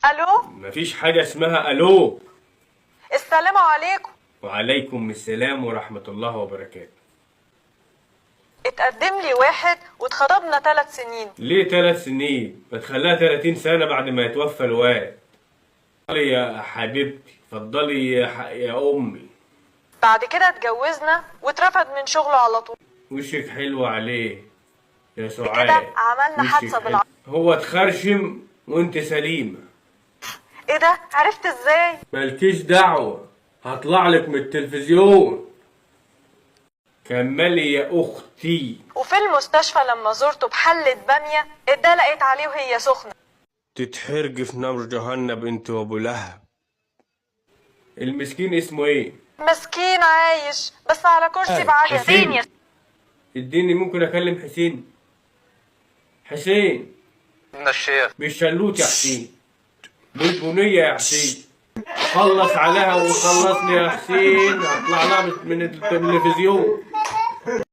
الو. مفيش حاجة اسمها الو. السلام عليكم. وعليكم السلام ورحمة الله وبركاته. اتقدم لي واحد واتخطبنا 3 سنين. ليه 3 سنين؟ ما تخليها 30 سنة بعد ما يتوفى الواد. اتفضلي يا حبيبتي، اتفضلي يا أمي. بعد كده اتجوزنا واترفد من شغله على طول. وشك حلو عليه يا كده سعاد. عملنا حادثة بالعربية. هو اتخرشم وانت سليمة. ايه ده؟ عرفت ازاي؟ مالكيش دعوة، هطلع لك من التلفزيون. كملي يا أختي. وفي المستشفى لما زرته بحلة بامية اتدلقت عليه وهي سخنة. تتحرج في نار جهنم انت وابو لهب. المسكين اسمه ايه؟ مسكين عايش بس على كرسي بعافية. حسين. يا اديني ممكن اكلم حسين؟ حسين من الشيخ. بالشلوت يا حسين، بالبنية يا حسين. خلص عليها وخلصني يا حسين، هطلع لها من التلفزيون.